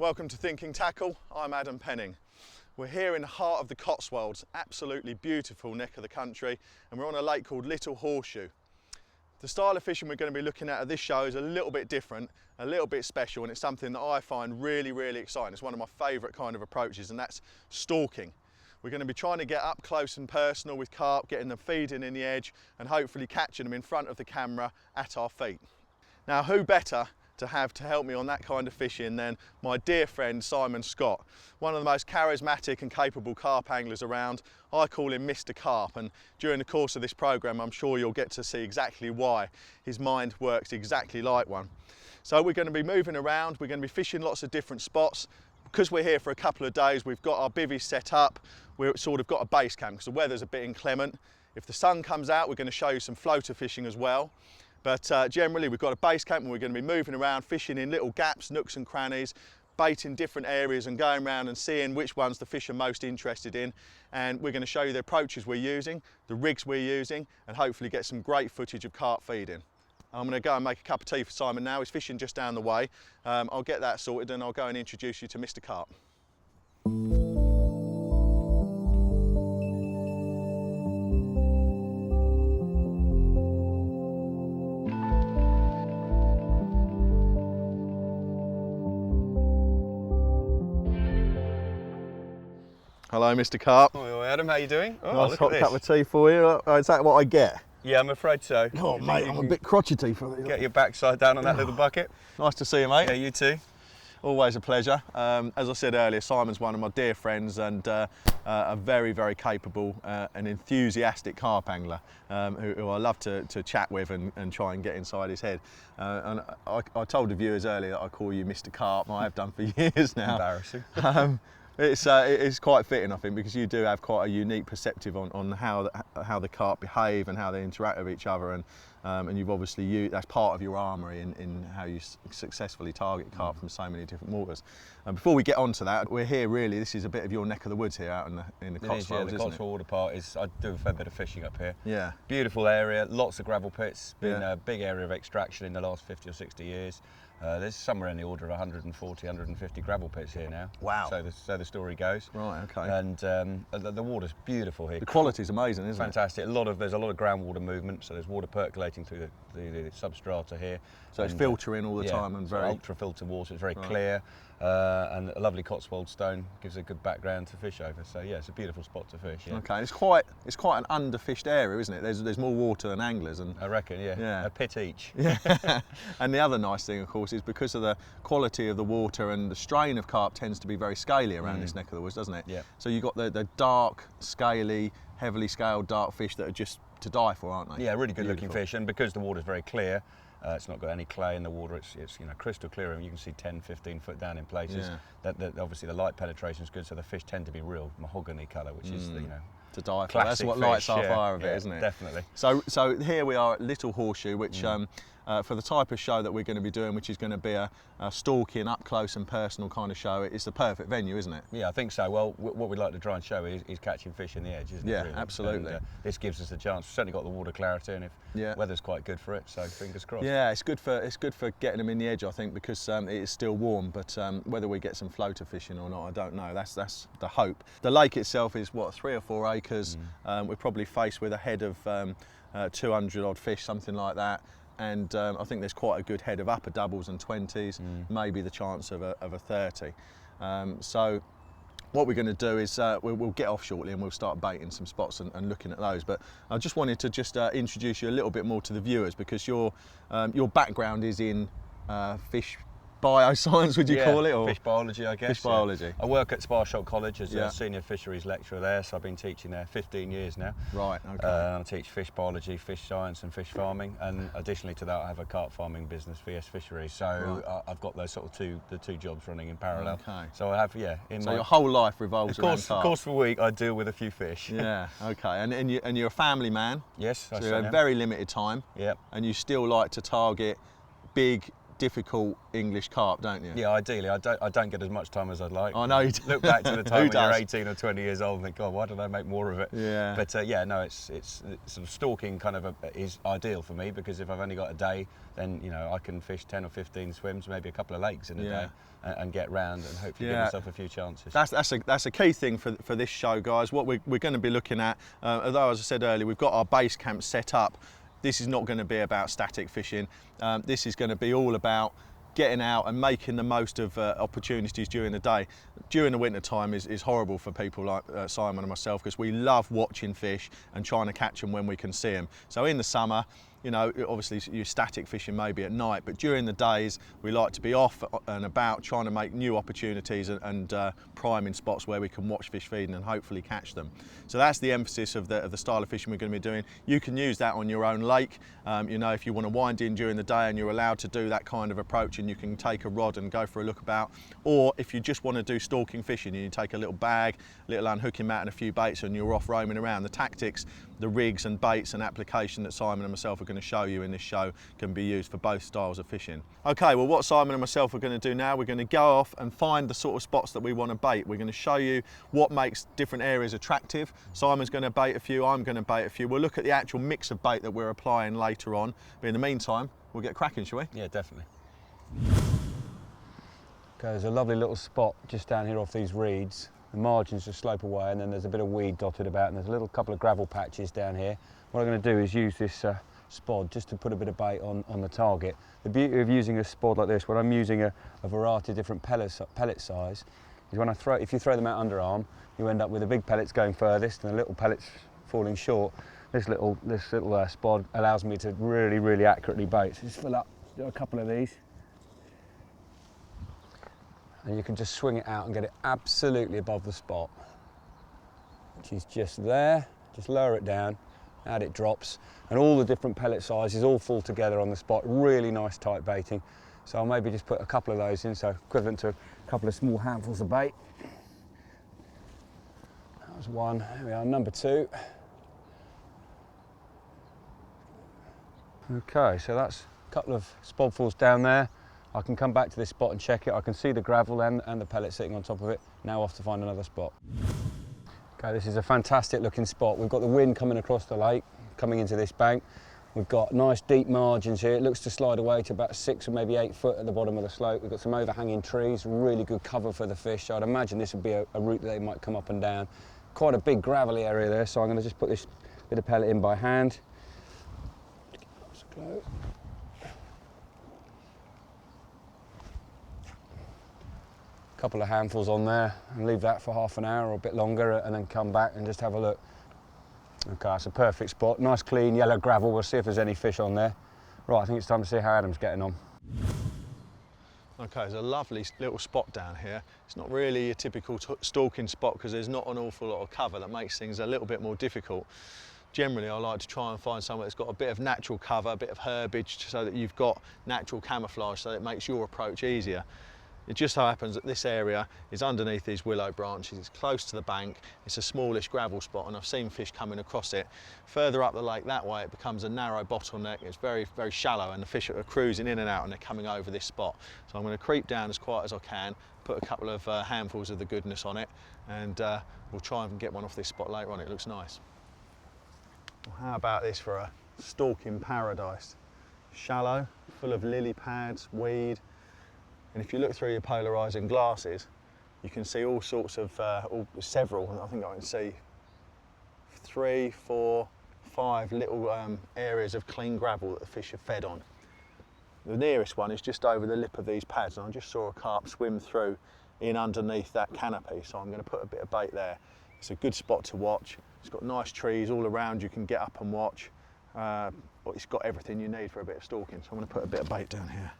Welcome to Thinking Tackle. I'm Adam Penning. We're here in the heart of the Cotswolds, absolutely beautiful neck of the country, and we're on a lake called Little Horseshoe. The style of fishing we're going to be looking at this show is a little bit different, a little bit special, and it's something that I find really exciting. It's one of my favourite kind of approaches, and that's stalking. We're going to be trying to get up close and personal with carp, getting them feeding in the edge and hopefully catching them in front of the camera at our feet. Now, who better to have to help me on that kind of fishing than my dear friend Simon Scott, one of the most charismatic and capable carp anglers around. I call him Mr. Carp, and during the course of this programme I'm sure you'll get to see exactly why his mind works exactly like one. So we're going to be moving around, we're going to be fishing lots of different spots. Because we're here for a couple of days, we've got our bivvy set up, we've sort of got a base camp because the weather's a bit inclement. If the sun comes out, we're going to show you some floater fishing as well. But generally we've got a base camp and we're going to be moving around, fishing in little gaps, nooks and crannies, baiting different areas and going around and seeing which ones the fish are most interested in. And we're going to show you the approaches we're using, the rigs we're using, and hopefully get some great footage of carp feeding. I'm going to go and make a cup of tea for Simon now. He's fishing just down the way. I'll get that sorted and I'll go and introduce you to Mr. Carp. Hello, Mr. Carp. Hello, Adam. How you doing? Oh, Nice look hot at cup this. of tea for you. Is that what I get? Yeah, I'm afraid so. Oh, You mate, think I'm you a can bit crotchety for these. Get your backside down on that little bucket. Nice to see you, mate. Yeah, you too. Always a pleasure. As I said earlier, Simon's one of my dear friends and a very capable and enthusiastic carp angler who I love to chat with and try and get inside his head. And I told the viewers earlier that I call you Mr. Carp. I have done for years now. Embarrassing. It's quite fitting, I think, because you do have quite a unique perspective on how the carp behave and how they interact with each other, and you've obviously that's part of your armoury in how you successfully target carp from so many different waters. And before we get on to that, we're here really. This is a bit of your neck of the woods here out in the Cotswolds, Yeah, the isn't Cotswold water part is. I do a fair bit of fishing up here. Yeah. Beautiful area, lots of gravel pits. Been Yeah. a big area of extraction in the last 50 or 60 years. There's somewhere in the order of 140, 150 gravel pits here now. Wow. So the story goes. Right. Okay. And the water's beautiful here. The quality's amazing, isn't Fantastic. There's a lot of groundwater movement, so there's water percolating through the substrata here. it? So it's And, filtering all the time and so very. ultra filtered water. It's very Right. clear, and a lovely Cotswold stone gives a good background to fish over. So yeah, it's a beautiful spot to fish. Yeah. Okay. It's quite an underfished area, isn't it? There's more water than anglers, and I reckon, yeah. Yeah. A pit each. yeah. And the other nice thing, of course, is because of the quality of the water and the strain of carp tends to be very scaly around this neck of the woods, doesn't it? Yeah. So you've got the dark, scaly, heavily scaled dark fish that are just to die for, aren't they? Yeah, really good looking Beautiful. fish, and because the water's very clear, it's not got any clay in the water. It's crystal clear, and you can see 10, 15 foot down in places. Yeah. That obviously the light penetration is good, so the fish tend to be real mahogany colour, which is To die for. classic That's what fish, lights our yeah, fire of yeah, it, isn't it? Definitely. So here we are at Little Horseshoe, which for the type of show that we're going to be doing, which is going to be a stalking, up close and personal kind of show, it's the perfect venue, isn't it? Yeah, I think so. Well, what we'd like to try and show is catching fish in the edge, isn't it? Yeah, really? absolutely. And, this gives us a chance. We've certainly got the water clarity, and if Yeah. weather's quite good for it, so fingers crossed. Yeah, it's good for getting them in the edge, I think, because it is still warm. But whether we get some floater fishing or not, I don't know. That's the hope. The lake itself is what, 3 or 4 acres. We're probably faced with a head of 200 odd fish, something like that. And I think there's quite a good head of upper doubles and 20s, maybe the chance of a 30. So what we're going to do is we'll get off shortly and we'll start baiting some spots and looking at those. But I just wanted to introduce you a little bit more to the viewers, because your background is in fish bioscience, would you call it? Or fish biology, I guess. Fish biology. I work at Sparshot College as Yeah. a senior fisheries lecturer there, so I've been teaching there 15 years now. Right, okay. I teach fish biology, fish science and fish farming, and additionally to that I have a carp farming business, VS Fisheries, so Right. I've got those sort of the two jobs running in parallel. Okay. So I have, So your whole life revolves around of carp. course for a week I deal with a few fish. Yeah, okay. And you're a family man. Yes, I So you certainly have am. very limited time. Yep. And you still like to target big, difficult English carp, don't you? Yeah, ideally. I don't get as much time as I'd like. I know you do. Look back to the time Who when you're does? 18 or 20 years old and think, God, why don't I make more of it? Yeah. But yeah, no, it's sort of stalking kind of is ideal for me, because if I've only got a day, then I can fish 10 or 15 swims, maybe a couple of lakes in a day, and get round and hopefully give myself a few chances. That's a key thing for this show, guys. What we're going to be looking at, although as I said earlier, we've got our base camp set up. This is not going to be about static fishing. This is going to be all about getting out and making the most of opportunities during the day. During the winter time is horrible for people like Simon and myself, because we love watching fish and trying to catch them when we can see them. So in the summer, obviously you're static fishing maybe at night, but during the days we like to be off and about trying to make new opportunities and priming spots where we can watch fish feeding and hopefully catch them. So that's the emphasis of the style of fishing we're going to be doing. You can use that on your own lake. If you want to wind in during the day and you're allowed to do that kind of approach, and you can take a rod and go for a look about. Or if you just want to do stalking fishing, you take a little bag, little unhooking mat and a few baits, and you're off roaming around. The tactics, the rigs and baits and application that Simon and myself are going to show you in this show can be used for both styles of fishing. Okay, well, what Simon and myself are going to do now, we're going to go off and find the sort of spots that we want to bait. We're going to show you what makes different areas attractive. Simon's going to bait a few, I'm going to bait a few. We'll look at the actual mix of bait that we're applying later on, but in the meantime we'll get cracking, shall we? Yeah, definitely. Okay, there's a lovely little spot just down here off these reeds. The margins just slope away, and then there's a bit of weed dotted about, and there's a little couple of gravel patches down here. What I'm going to do is use this spod just to put a bit of bait on the target. The beauty of using a spod like this, when I'm using a variety of different pellet size, is when if you throw them out underarm, you end up with the big pellets going furthest and the little pellets falling short. This little spod allows me to really accurately bait. So just fill up, do a couple of these. And you can just swing it out and get it absolutely above the spot, which is just there. Just lower it down, out it drops, and all the different pellet sizes all fall together on the spot. Really nice tight baiting. So I'll maybe just put a couple of those in, so equivalent to a couple of small handfuls of bait. That was one. There we are, number two. Okay, so that's a couple of spodfuls down there. I can come back to this spot and check it. I can see the gravel and the pellet sitting on top of it. Now off to find another spot. Okay, this is a fantastic looking spot. We've got the wind coming across the lake, coming into this bank. We've got nice deep margins here. It looks to slide away to about 6 or maybe 8 foot at the bottom of the slope. We've got some overhanging trees, really good cover for the fish. So I'd imagine this would be a route that they might come up and down. Quite a big gravelly area there, so I'm going to just put this bit of pellet in by hand. Couple of handfuls on there and leave that for half an hour or a bit longer, and then come back and just have a look. Okay, that's a perfect spot. Nice clean yellow gravel. We'll see if there's any fish on there. Right, I think it's time to see how Adam's getting on. Okay, there's a lovely little spot down here. It's not really a typical stalking spot because there's not an awful lot of cover. That makes things a little bit more difficult. Generally, I like to try and find somewhere that's got a bit of natural cover, a bit of herbage, so that you've got natural camouflage, so that it makes your approach easier. It just so happens that this area is underneath these willow branches. It's close to the bank. It's a smallish gravel spot, and I've seen fish coming across it. Further up the lake that way, it becomes a narrow bottleneck. It's very very shallow, and the fish are cruising in and out, and they're coming over this spot. So I'm going to creep down as quiet as I can, put a couple of handfuls of the goodness on it, and we'll try and get one off this spot later on. It looks nice. Well, how about this for a stalking paradise? Shallow, full of lily pads, weed. And if you look through your polarising glasses, you can see all sorts of, several, I think I can see 3, 4, 5 little areas of clean gravel that the fish have fed on. The nearest one is just over the lip of these pads, and I just saw a carp swim through in underneath that canopy, so I'm going to put a bit of bait there. It's a good spot to watch. It's got nice trees all around you can get up and watch, but it's got everything you need for a bit of stalking, so I'm going to put a bit of bait down here.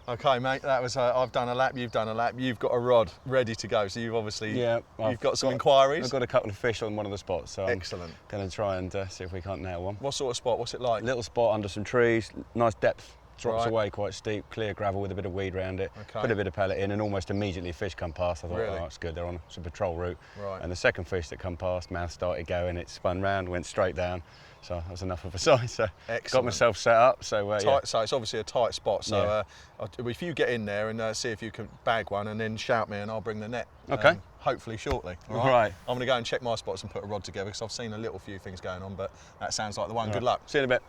Okay, mate, that was, I've done a lap, you've done a lap, you've got a rod ready to go, so you've obviously, you've got some inquiries. I've got a couple of fish on one of the spots, so excellent. I'm going to try and see if we can't nail one. What sort of spot, what's it like? Little spot under some trees, nice depth drops Right. away quite steep, clear gravel with a bit of weed around it. Okay. Put a bit of pellet in, and almost immediately fish come past. I thought, Really? oh, that's good. They're on a patrol route. Right. And the second fish that come past, mouth started going. It spun round, went straight down. So that was enough of a sign. So got Excellent. myself set up. So yeah. Tight, so it's obviously a tight spot. So Yeah. if you get in there and see if you can bag one, and then shout me, and I'll bring the net. Okay. Hopefully shortly. All Right. I'm going to go and check my spots and put a rod together because I've seen a little few things going on, but that sounds like the one. All Good right. luck. See you in a bit.